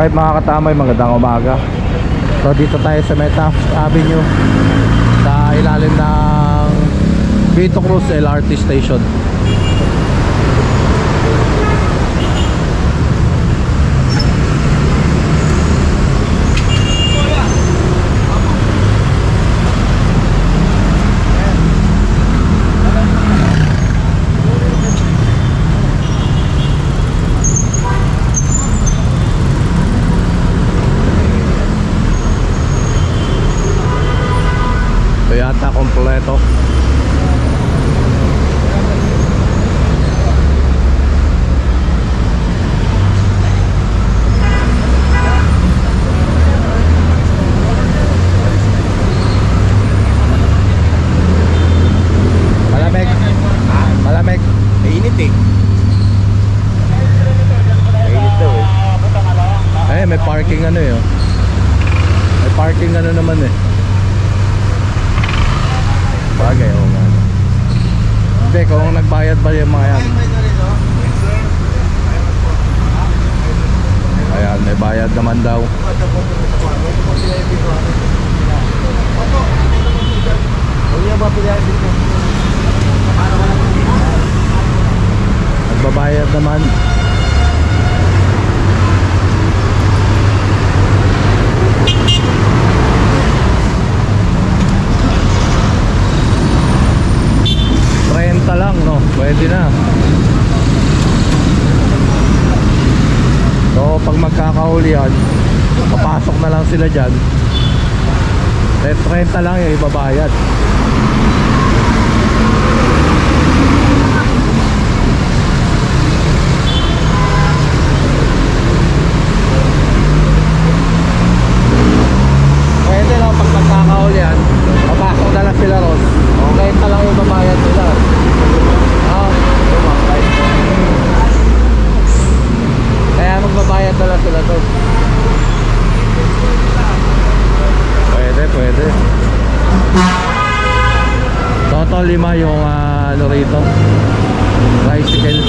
Alright mga katamay, magandang umaga. So dito tayo sa Taft Avenue, sa ilalim ng Vito Cruz LRT Station. Yata kompleto. Malamig. Malamig. Mainit eh. Mainit daw eh. May parking ano eh. May parking ano naman eh. Bagay, oo nga. Hindi, kung nagbayad ba yung mga yan. Ayan, may bayad naman daw. Nagbabayad naman. Lang, no? Pwede na. So, pag magkakahuli yan, papasok na lang sila dyan. 30 lang yung ibabayad. Pwede lang pag magkakahuli yan, papasok na lang sila ron. 30 lang yung ibabayad nila. Kaya magbabayad na lang sila to. Pwede. Total 5 yung ano rito, tricycle.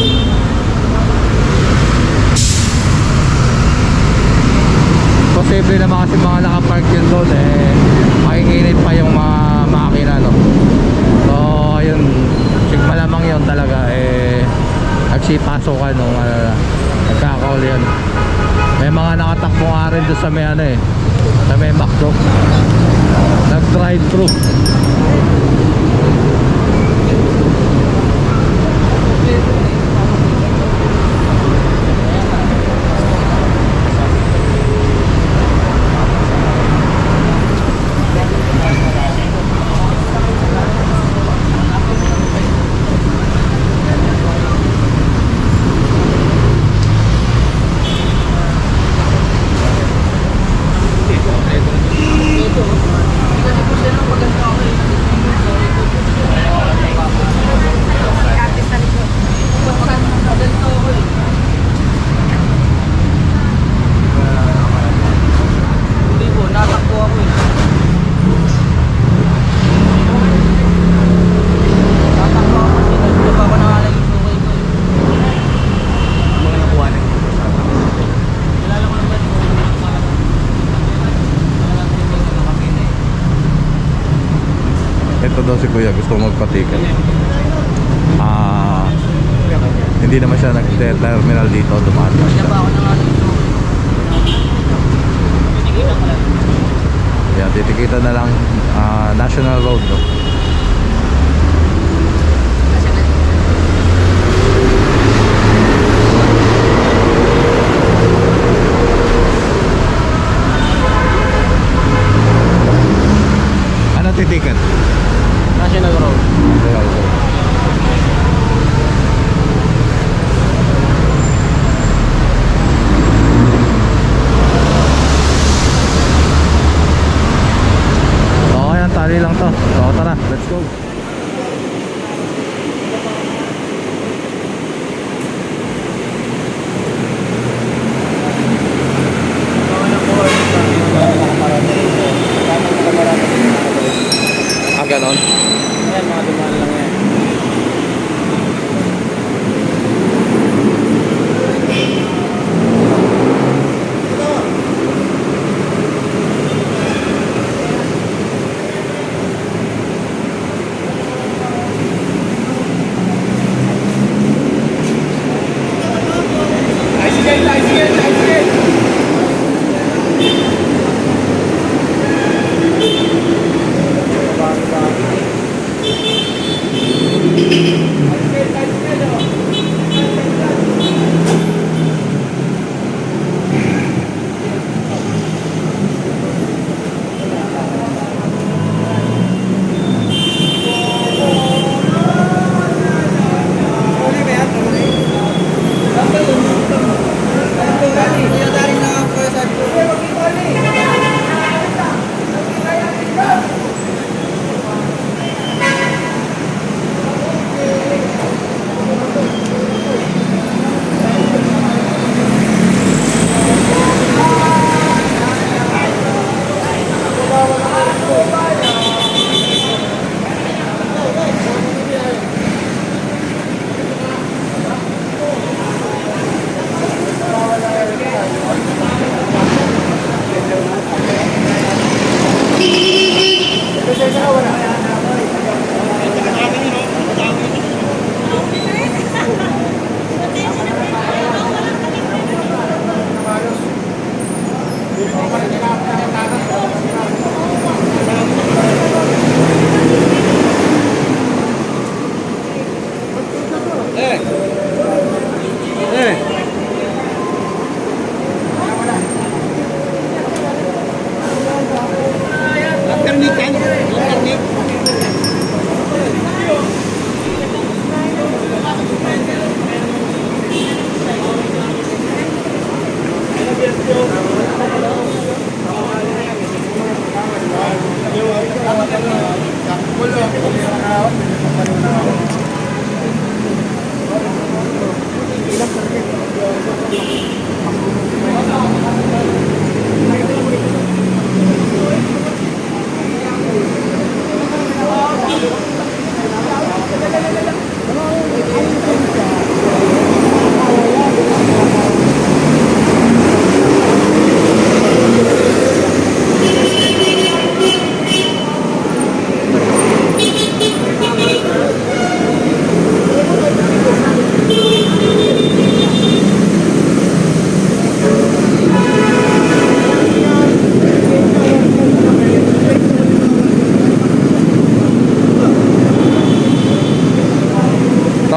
Posible naman kasi mga nakapark yun doon makikinit pa yung mga makina, no? So ayun, malamang yun talaga nagsipasok nung nagkakauli yan. May mga nakatakbo nga rin doon sa may sa may McDo, nag-drive thru. Ito daw si Kuya, gusto magpatikan. Hindi naman siya nag-terminal dito, dumaan na siya. Yan, titikita na lang National Road, no? Ano titikan? National Road. Okay, ang tali lang to. So tara.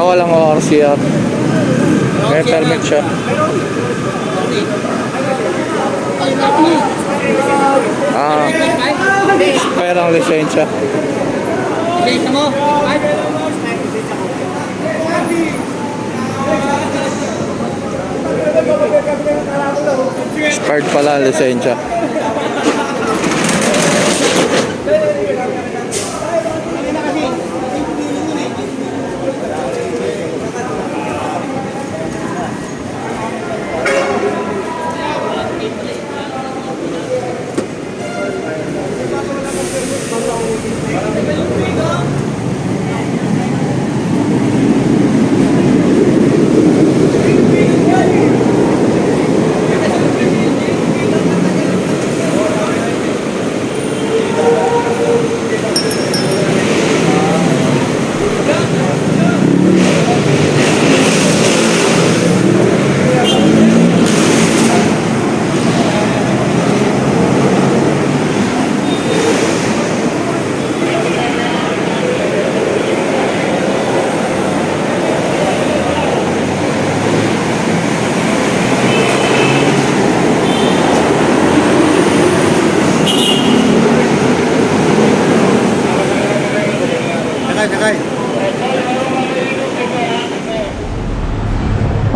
Walang ORCR. May permit siya. Kaya ang lisensya. Lisensya mo? Expired pala ang lisensya.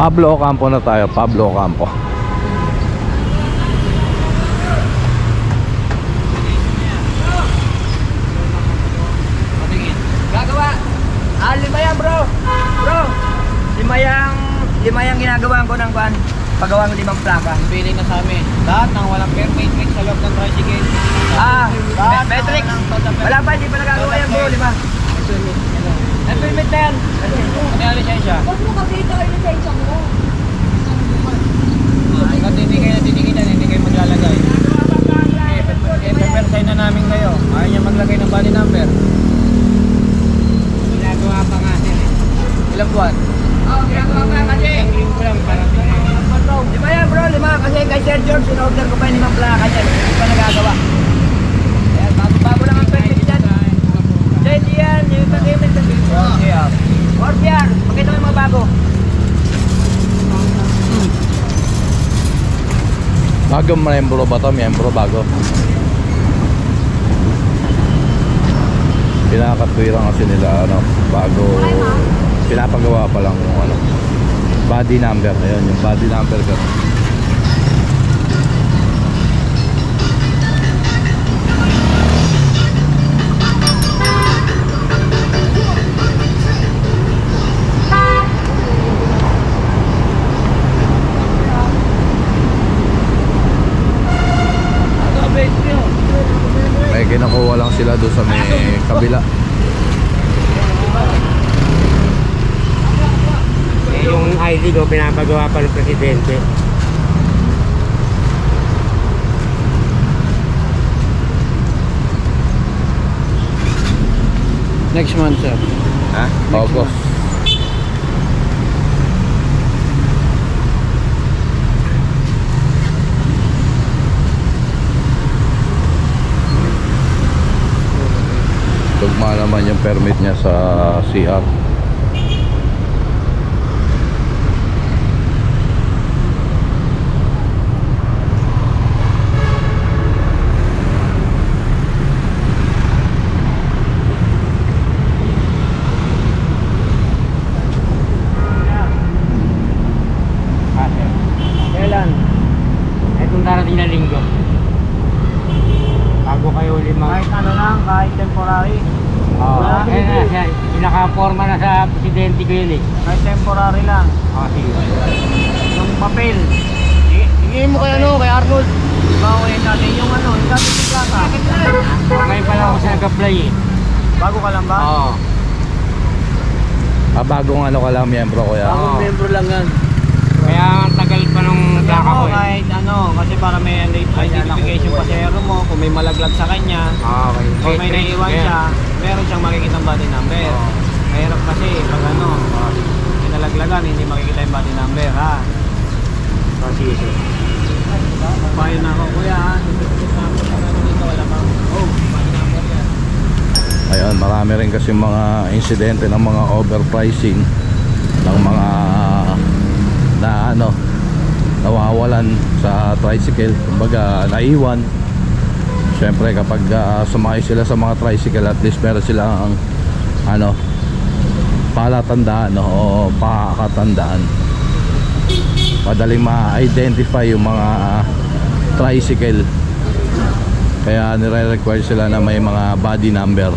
Pablo Ocampo na tayo, Pablo Ocampo. Gagawa. Lima yan, bro. Bro. Lima yung ginagawa ko ng van. Pagawa ng 5 plaka. Pili na sa amin. Lahat ng walang permit sa loob ng tricycle. Metric. Wala pa, hindi pa nagagawa yan, bro. 5. Ang permit na yan. Ano yung lisensya? Huwag mo kasi ito yung lisensya mo. Hanggang hindi kayo natitigilan, hindi kayo maglalagay. Papersign na namin kayo. Ayaw niya maglagay ng body number. Ginagawa pa nga din eh. Ilang buwan? Ginagawa pa kasi. Link lang para 5 yan, bro. 5. Kasi kay Sir George, in-order ko pa yung 5 plaka dyan. Hindi pa nagagawa. Ayan, bago lang ang permit dyan. Hindi yan. Yung pag-imit kasi. Orpiar. Pakita mo yung mga bago. Bagong miyembro ba ito? Miyembro bago. Pinakatwiran kasi nila bago pinapagawa pa lang yung body number. Ayun, yung body number ko. May kinukuha lang sila doon sa may kabila. yung ID ko pinapagawa pa ng presidente. Next month, sir. Ha? August. Tugma naman yung permit niya sa CR. Kailan? darating na linggo. Bago kayo limang. Kahit ano lang, kahit temporary. Oo, siya. Pinaka-forma na sa presidente ko yun eh. Kahit temporary lang. Sige. Yung papel. Sige mo kay ano, kay Arnold. Bawin natin yung ano, yung dati yung plaka. Ngayon pa lang ako siya nag-apply eh. Bago ka lang ba? Oo. Bagong ano ka lang, miyembro ko yan. Oo. membro lang yan. Kaya ang tagal pa nung plaka ko eh. Kahit ano, kasi para may identification pasero mo, kung may malaglag sa kanya, Okay. kung may naiiwan siya, meron siyang makikita body number. Mahirap kasi pag ano, pinalaglagan, hindi makikita yung body number, ha? Sige. Payo na ako, kuya, ha? Dito, wala pa. Oh, body number yan. Ayun, marami rin kasi mga insidente ng mga overpricing ng mga na ano nawawalan sa tricycle, kumbaga naiwan. Siyempre kapag sumakay sila sa mga tricycle, at least meron silang ano palatandaan o pakatandaan, madaling ma-identify yung mga tricycle, kaya nire-require sila na may mga body number.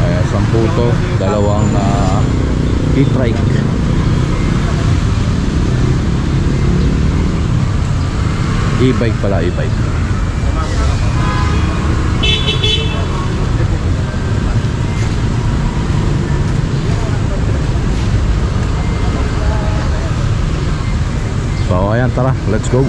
Kaya 10 to, dalawang e-trike. E-bike pala, e-bike. So ayan, tara, let's go.